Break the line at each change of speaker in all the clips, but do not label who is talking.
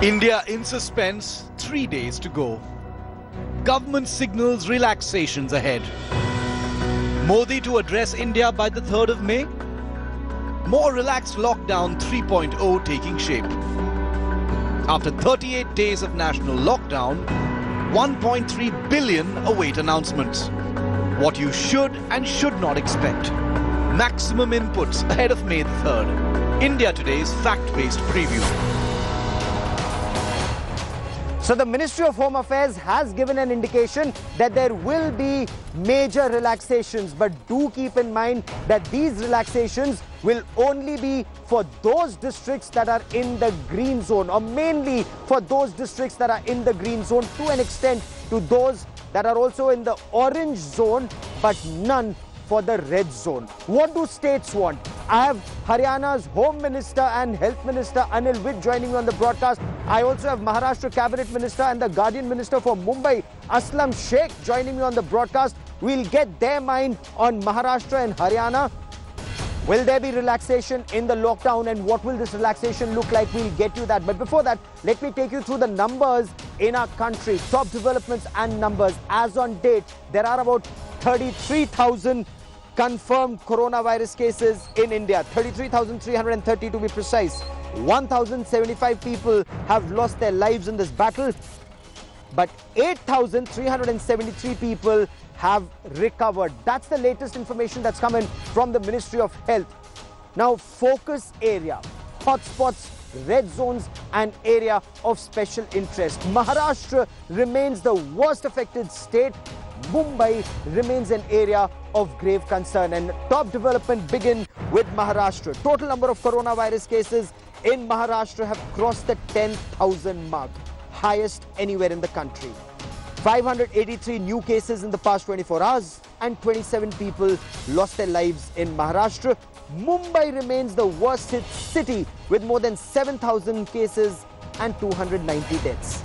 India in suspense, 3 days to go. Government signals relaxations ahead. Modi to address India by the 3rd of May. More relaxed lockdown 3.0 taking shape. After 38 days of national lockdown, 1.3 billion await announcements. What you should and should not expect. Maximum inputs ahead of May the 3rd. India Today's fact-based preview.
So the Ministry of Home Affairs has given an indication that there will be major relaxations, but do keep in mind that these relaxations will only be for those districts that are in the green zone, or mainly for those districts that are in the green zone, to an extent to those that are also in the orange zone, but none for the red zone. What do states want? I have Haryana's Home Minister and Health Minister Anil Vitt joining me on the broadcast. I also have Maharashtra Cabinet Minister and the Guardian Minister for Mumbai, Aslam Sheikh, joining me on the broadcast. We'll get their mind on Maharashtra and Haryana. Will there be relaxation in the lockdown, and what will this relaxation look like? We'll get you that. But before that, let me take you through the numbers in our country. Top developments and numbers. As on date, there are about 33,000 confirmed coronavirus cases in India, 33,330 to be precise. 1,075 people have lost their lives in this battle, but 8,373 people have recovered. That's the latest information that's come in from the Ministry of Health. Now, focus area, hotspots, red zones and area of special interest. Maharashtra remains the worst affected state. Mumbai remains an area of grave concern, and top development begin with Maharashtra. Total number of coronavirus cases in Maharashtra have crossed the 10,000 mark, highest anywhere in the country. 583 new cases in the past 24 hours and 27 people lost their lives in Maharashtra. Mumbai remains the worst hit city with more than 7,000 cases and 290 deaths.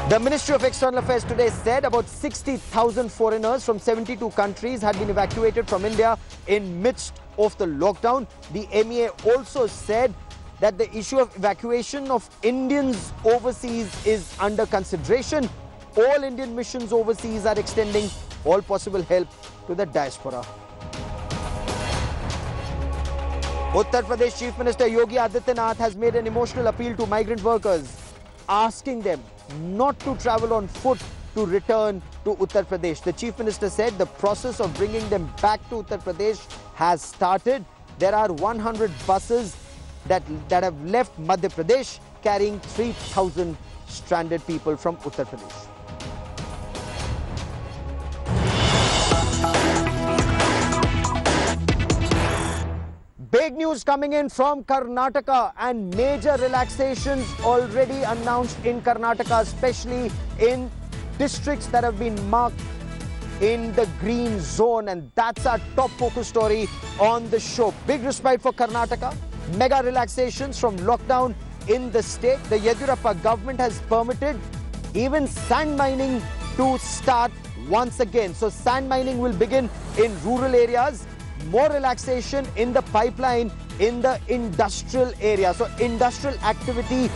The Ministry of External Affairs today said about 60,000 foreigners from 72 countries had been evacuated from India in midst of the lockdown. The MEA also said that the issue of evacuation of Indians overseas is under consideration. All Indian missions overseas are extending all possible help to the diaspora. Uttar Pradesh Chief Minister Yogi Adityanath has made an emotional appeal to migrant workers, asking them not to travel on foot to return to Uttar Pradesh. The Chief Minister said the process of bringing them back to Uttar Pradesh has started. There are 100 buses that have left Madhya Pradesh carrying 3,000 stranded people from Uttar Pradesh. Big news coming in from Karnataka, and major relaxations already announced in Karnataka, especially in districts that have been marked in the green zone, and that's our top focus story on the show. Big respite for Karnataka, mega relaxations from lockdown in the state. The Yediyurappa government has permitted even sand mining to start once again. So sand mining will begin in rural areas. More relaxation in the pipeline in the industrial area. So industrial activity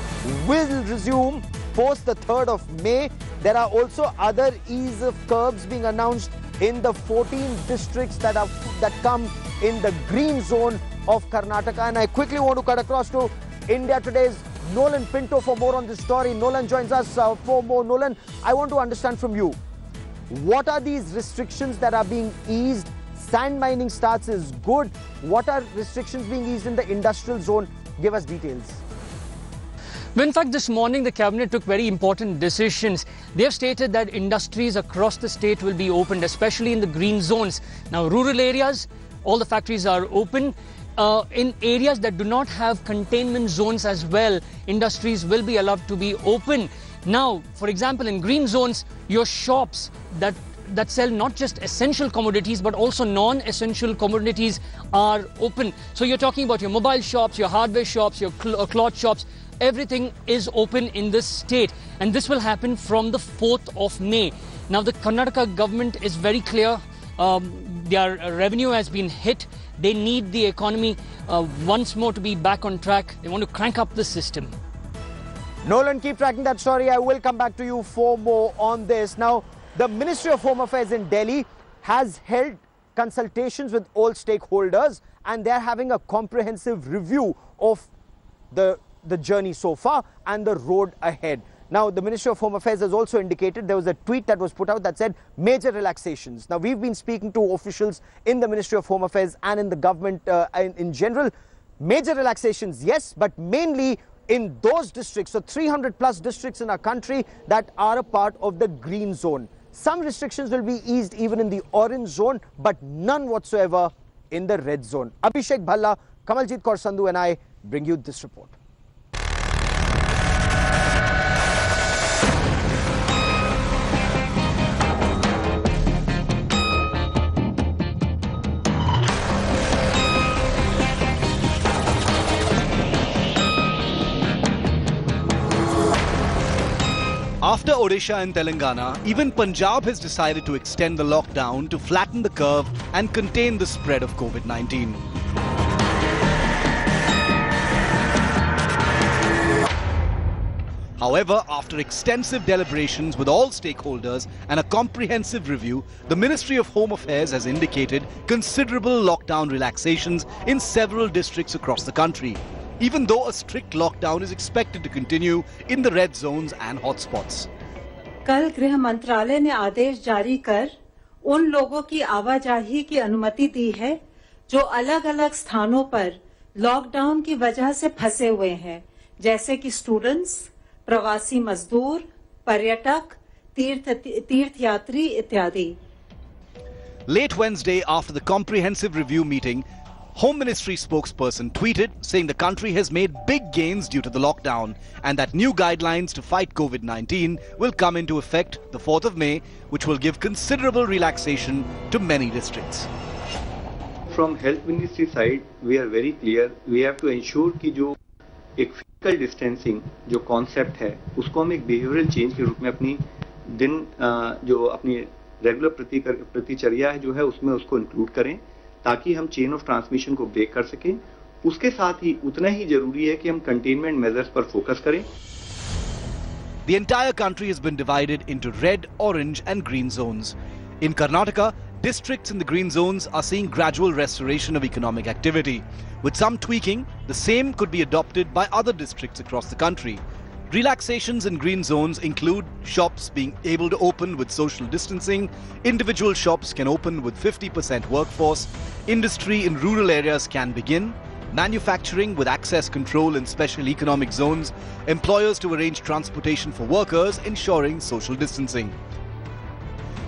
will resume post the 3rd of May. There are also other ease of curbs being announced in the 14 districts that come in the green zone of Karnataka. And I quickly want to cut across to India Today's Nolan Pinto for more on this story. Nolan joins us for more. Nolan, I want to understand from you, what are these restrictions that are being eased? Sand mining starts is good. What are restrictions being eased in the industrial zone? Give us details.
Well, in fact, this morning the cabinet took very important decisions. They have stated that industries across the state will be opened, especially in the green zones. Now, rural areas, all the factories are open. In areas that do not have containment zones as well, industries will be allowed to be open. Now, for example, in green zones, your shops that sell not just essential commodities but also non-essential commodities are open. So you're talking about your mobile shops, your hardware shops, your cloth shops. Everything is open in this state, and this will happen from the 4th of May. Now the Karnataka government is very clear. Their revenue has been hit. They need the economy once more to be back on track. They want to crank up the system.
Nolan, keep tracking that story. I will come back to you for more on this. Now, the Ministry of Home Affairs in Delhi has held consultations with all stakeholders, and they're having a comprehensive review of the journey so far and the road ahead. Now, the Ministry of Home Affairs has also indicated, there was a tweet that was put out that said major relaxations. Now, we've been speaking to officials in the Ministry of Home Affairs and in the government in general. Major relaxations, yes, but mainly in those districts, so 300 plus districts in our country that are a part of the green zone. Some restrictions will be eased even in the orange zone, but none whatsoever in the red zone. Abhishek Bhalla, Kamaljeet Kaur Sandhu and I bring you this report.
After Odisha and Telangana, even Punjab has decided to extend the lockdown to flatten the curve and contain the spread of COVID-19. However, after extensive deliberations with all stakeholders and a comprehensive review, the Ministry of Home Affairs has indicated considerable lockdown relaxations in several districts across the country, even though a strict lockdown is expected to continue in the red zones and hotspots.
कल गृह मंत्रालय ने आदेश जारी कर उन लोगों की आवाजाही की अनुमति दी है जो अलग-अलग स्थानों पर लॉकडाउन की वजह से फंसे हुए हैं, जैसे कि स्टूडेंट्स, प्रवासी मजदूर, पर्यटक, तीर्थयात्री इत्यादि.
Late Wednesday, after the comprehensive review meeting, Home Ministry spokesperson tweeted saying the country has made big gains due to the lockdown and that new guidelines to fight COVID-19 will come into effect the 4th of May, which will give considerable relaxation to many districts.
From Health Ministry side, we are very clear. We have to ensure कि जो एक physical distancing जो concept है, उसको हम एक behavioral change के रूप में अपनी जो अपनी regular प्रतिचर्या है जो है उसमें उसको include करें, ताकि हम चेन ऑफ ट्रांसमिशन को ब्रेक कर सकें. उसके साथ ही उतना ही जरूरी है कि हम कंटेनमेंट मेजर्स पर फोकस करें.
The entire country has been divided into red, orange and green zones. In Karnataka, districts in the green zones are seeing gradual restoration of economic activity. With some tweaking, the same could be adopted by other districts across the country. Relaxations in green zones include shops being able to open with social distancing, individual shops can open with 50% workforce, industry in rural areas can begin, manufacturing with access control in special economic zones, employers to arrange transportation for workers, ensuring social distancing.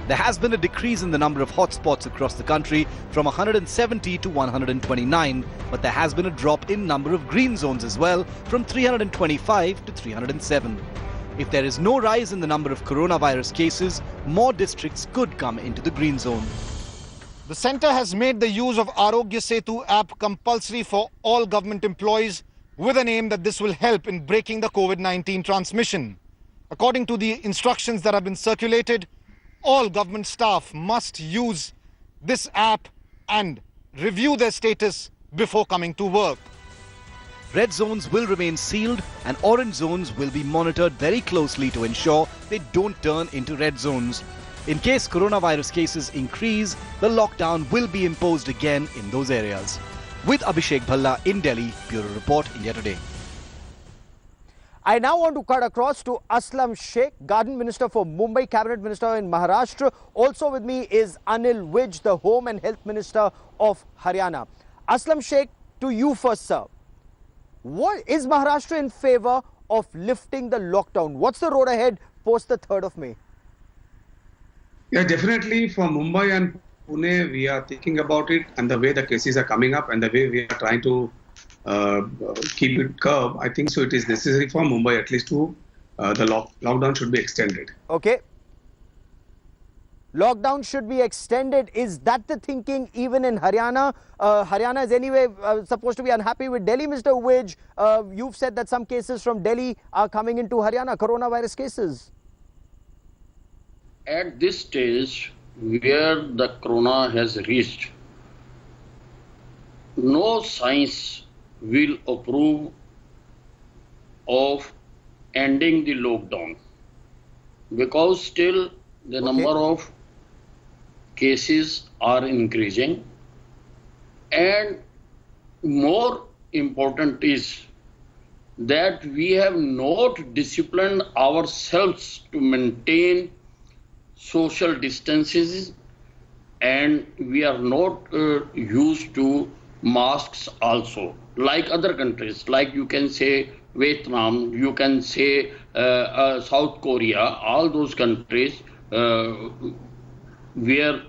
There has been a decrease in the number of hotspots across the country from 170 to 129, but there has been a drop in number of green zones as well from 325 to 307. If there is no rise in the number of coronavirus cases, more districts could come into the green zone.
The centre has made the use of Arogya Setu app compulsory for all government employees with an aim that this will help in breaking the COVID-19 transmission. According to the instructions that have been circulated, all government staff must use this app and review their status before coming to work.
Red zones will remain sealed and orange zones will be monitored very closely to ensure they don't turn into red zones. In case coronavirus cases increase, the lockdown will be imposed again in those areas. With Abhishek Bhalla in Delhi, Bureau Report, India Today.
I now want to cut across to Aslam Sheikh, Garden Minister for Mumbai, Cabinet Minister in Maharashtra. Also with me is Anil Vij, the Home and Health Minister of Haryana. Aslam Sheikh, to you first, sir. What is Maharashtra in favour of lifting the lockdown? What's the road ahead post the 3rd of May?
Yeah, definitely for Mumbai and Pune, we are thinking about it, and the way the cases are coming up and the way we are trying to keep it curb, I think so it is necessary for Mumbai at least to the lockdown should be extended. Okay.
Lockdown should be extended. Is that the thinking even in Haryana? Haryana is anyway supposed to be unhappy with Delhi, Mr. Vij. You've said that some cases from Delhi are coming into Haryana, coronavirus cases.
At this stage, where the corona has reached, no science will approve of ending the lockdown, because still the number of cases are increasing, and more important is that we have not disciplined ourselves to maintain social distances, and we are not used to masks also, like other countries, like you can say Vietnam, you can say South Korea, all those countries where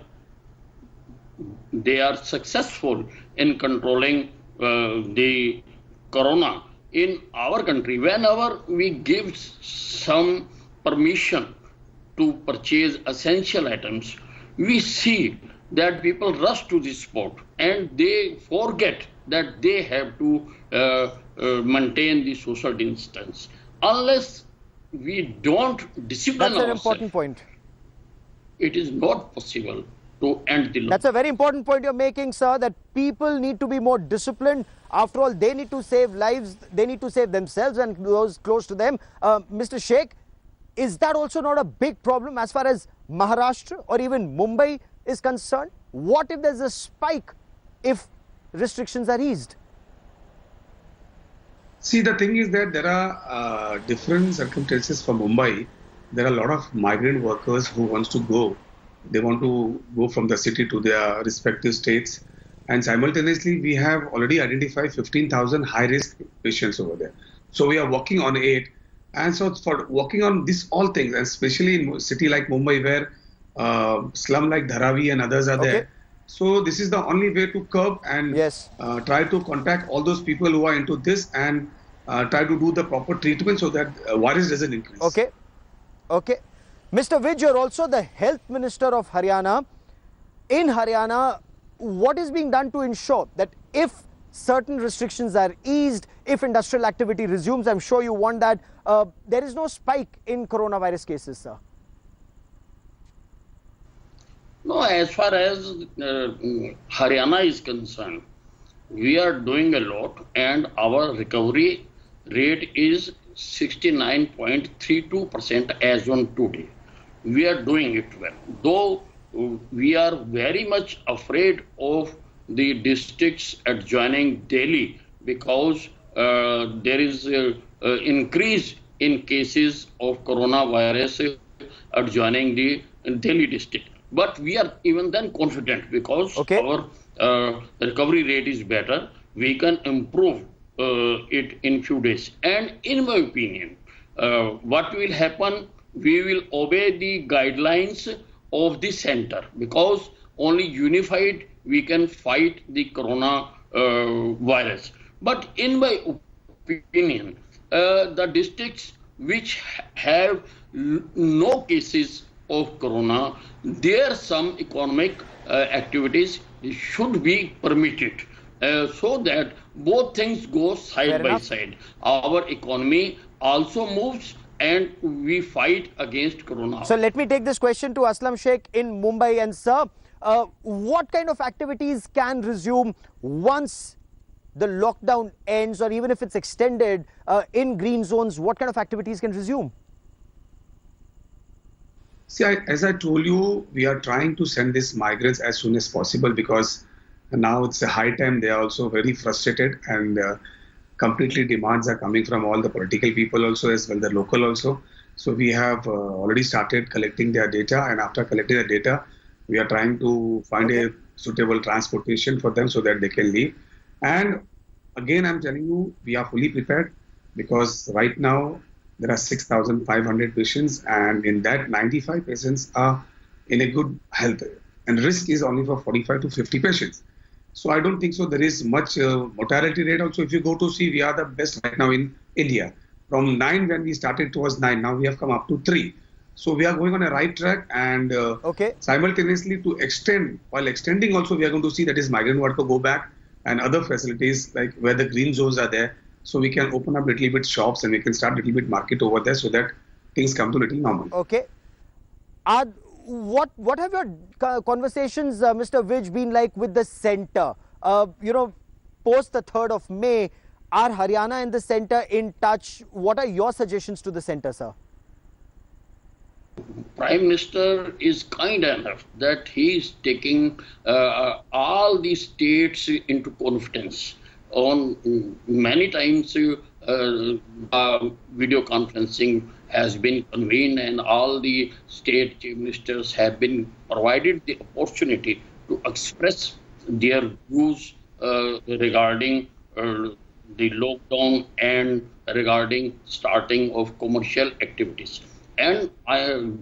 they are successful in controlling the corona. In our country, whenever we give some permission to purchase essential items, we see that people rush to the spot and they forget that they have to maintain the social distance. Unless we don't discipline ourselves,
that's an important point.
It is not possible to end the lockdown.
That's a very important point you're making, sir, that people need to be more disciplined. After all, they need to save lives, they need to save themselves and those close to them. Mr. Sheikh, is that also not a big problem as far as Maharashtra or even Mumbai is concerned? What if there's a spike if restrictions are eased?
See, the thing is that there are different circumstances for Mumbai. There are a lot of migrant workers who wants to go. They want to go from the city to their respective states. And simultaneously, we have already identified 15,000 high-risk patients over there. So we are working on it. And so for working on these all things, and especially in a city like Mumbai, where slum like Dharavi and others are there. So this is the only way to curb and try to contact all those people who are into this and try to do the proper treatment so that virus doesn't increase.
Okay. Mr. Vij, you're also the Health Minister of Haryana. In Haryana, what is being done to ensure that if certain restrictions are eased, if industrial activity resumes, I'm sure you want that, there is no spike in coronavirus cases, sir?
No, as far as Haryana is concerned, we are doing a lot and our recovery rate is 69.32% as on today. We are doing it well. Though we are very much afraid of the districts adjoining Delhi because there is an increase in cases of coronavirus adjoining the Delhi district. But we are even then confident because our recovery rate is better. We can improve it in few days. And in my opinion, what will happen, we will obey the guidelines of the center because only unified we can fight the corona virus. But in my opinion, the districts which have no cases of corona, there some economic activities should be permitted so that both things go side by side. Our economy also moves and we fight against corona.
So let me take this question to Aslam Sheikh in Mumbai. And sir, what kind of activities can resume once the lockdown ends, or even if it's extended in green zones, what kind of activities can resume?
See, as I told you, we are trying to send these migrants as soon as possible because now it's a high time. They are also very frustrated and completely demands are coming from all the political people also as well, the local also. So we have already started collecting their data, and after collecting the data, we are trying to find a suitable transportation for them so that they can leave. And again, I'm telling you, we are fully prepared because right now there are 6,500 patients, and in that 95 patients are in a good health, and risk is only for 45 to 50 patients. So I don't think so there is much mortality rate. Also, if you go to see, we are the best right now in India. From 9 when we started, it was 9. Now we have come up to 3. So we are going on a right track, and simultaneously to extend, while extending also we are going to see that is migrant worker go back and other facilities like where the green zones are there. So we can open up a little bit shops and we can start a little bit market over there so that things come to little normal.
Okay. What have your conversations, Mr. Vij, been like with the center? You know, post the 3rd of May. Are Haryana and the centre in touch? What are your suggestions to the centre, sir?
Prime Minister is kind enough that he is taking all the states into confidence. On many times, video conferencing has been convened, and all the state chief ministers have been provided the opportunity to express their views regarding the lockdown and regarding starting of commercial activities. And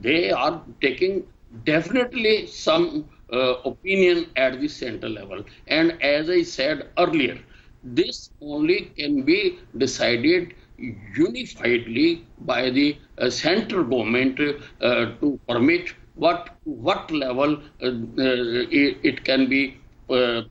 they are taking definitely some opinion at the center level. And as I said earlier, this only can be decided unifiedly by the central government to permit what level it can be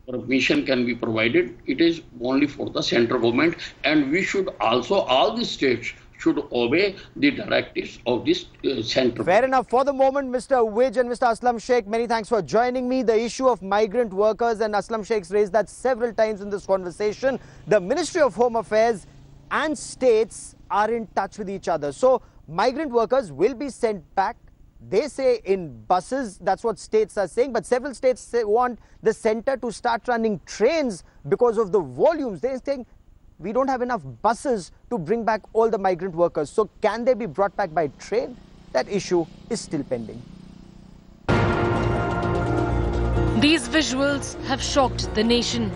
permission can be provided. It is only for the central government, and we should also, all the states should obey the directives of this central.
Fair enough. For the moment, Mr. Vij and Mr. Aslam Sheikh, many thanks for joining me. The issue of migrant workers, and Aslam Sheikh's raised that several times in this conversation. The Ministry of Home Affairs and states are in touch with each other. So migrant workers will be sent back. They say in buses, that's what states are saying, but several states want the centre to start running trains because of the volumes. They're saying we don't have enough buses to bring back all the migrant workers. So can they be brought back by train? That issue is still pending.
These visuals have shocked the nation.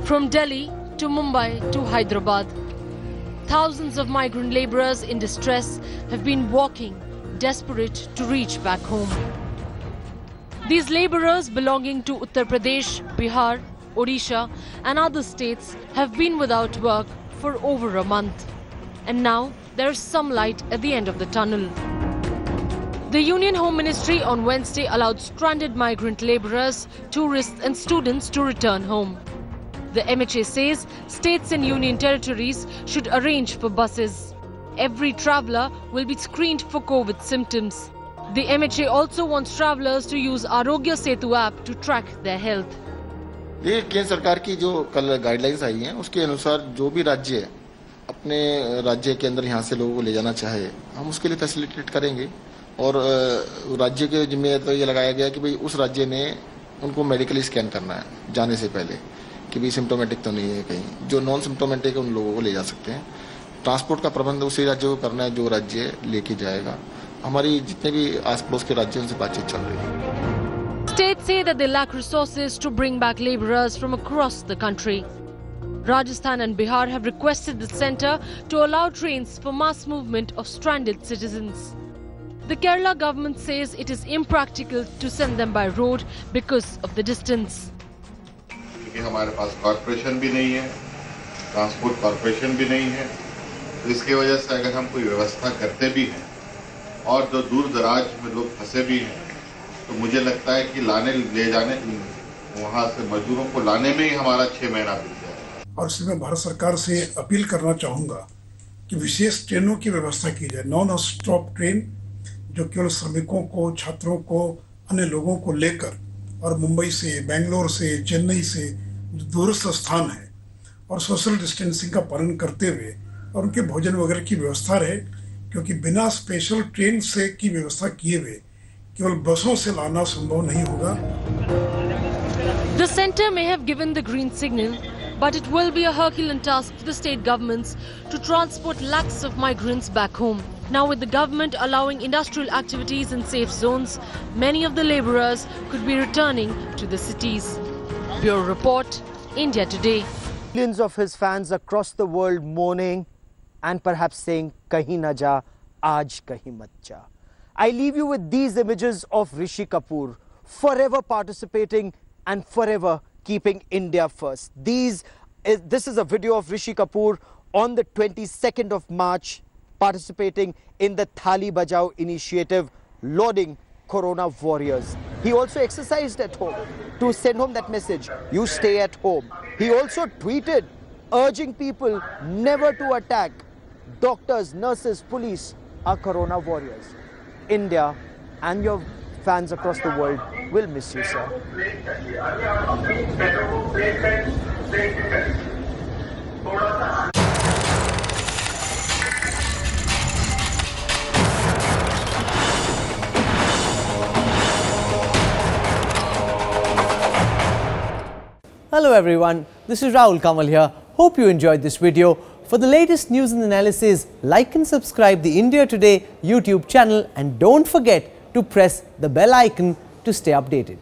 From Delhi to Mumbai to Hyderabad, thousands of migrant labourers in distress have been walking, desperate to reach back home. These labourers belonging to Uttar Pradesh, Bihar, Odisha and other states have been without work for over a month. And now there is some light at the end of the tunnel. The Union Home Ministry on Wednesday allowed stranded migrant labourers, tourists and students to return home. The MHA says states and union territories should arrange for buses. Every traveller will be screened for COVID symptoms. The MHA also wants travellers to use Arogya Setu app to track their health.
ये केंद्र सरकार की जो कल guidelines आई हैं उसके अनुसार जो भी राज्य अपने राज्य के अंदर यहाँ से लोगों को ले जाना चाहे हम उसके लिए फैसिलिटेट करेंगे और राज्य के जिम्मे तो ये लगाया गया कि भाई उस राज्य ने उनको मेडिकली स्कैन करना है जाने से पहले कि भाई सिम्टोमेटिक तो नहीं है कहीं जो नॉन सिम्टोमेटिक है उन लोगों को ले जा सकते हैं ट्रांसपोर्ट का प्रबंध उसी राज्य को करना है जो राज्य लेके जाएगा हमारी जितने भी आस पड़ोस के राज्य उनसे बातचीत चल रही है
States say that they lack resources to bring back labourers from across the country. Rajasthan and Bihar have requested the centre to allow trains for mass movement of stranded citizens. The Kerala government says it is impractical to send them by road because of the distance.
क्योंकि हमारे पास corporation भी नहीं है, transport corporation भी नहीं है, तो इसकी वजह से अगर हम कोई व्यवस्था करते भी हैं और जो दूर दराज में लोग फंसे भी हैं तो मुझे लगता है कि लाने ले जाने वहाँ से मजदूरों को लाने में ही हमारा 6 महीना बीत जाए
और इसलिए मैं भारत सरकार से अपील करना चाहूँगा कि विशेष ट्रेनों की व्यवस्था की जाए नॉन स्टॉप ट्रेन जो केवल श्रमिकों को छात्रों को अन्य लोगों को लेकर और मुंबई से बेंगलोर से चेन्नई से दूरस्थ स्थान है और सोशल डिस्टेंसिंग का पालन करते हुए और उनके भोजन वगैरह की व्यवस्था रहे क्योंकि बिना स्पेशल ट्रेन से की व्यवस्था किए हुए केवल बसों से लाना संभव नहीं होगा
The centre may have given the green signal, but it will be a Herculean task for the state governments to transport lakhs of migrants back home. Now with the government allowing industrial activities in safe zones, many of the labourers could be returning to the cities. Bureau Report, India Today.
Millions of his fans across the world mourning and perhaps saying, "Kahin na ja, aaj kahin mat ja." I leave you with these images of Rishi Kapoor, forever participating and forever keeping India first. This is a video of Rishi Kapoor on the 22nd of March participating in the Thali Bajao initiative, lauding Corona warriors. He also exercised at home to send home that message, you stay at home. He also tweeted urging people never to attack. Doctors, nurses, police are Corona warriors. India and your fans across the world will miss you, sir.
Hello everyone, this is Rahul Kamal here. Hope you enjoyed this video. For the latest news and analysis, like and subscribe the India Today YouTube channel and don't forget to press the bell icon to stay updated.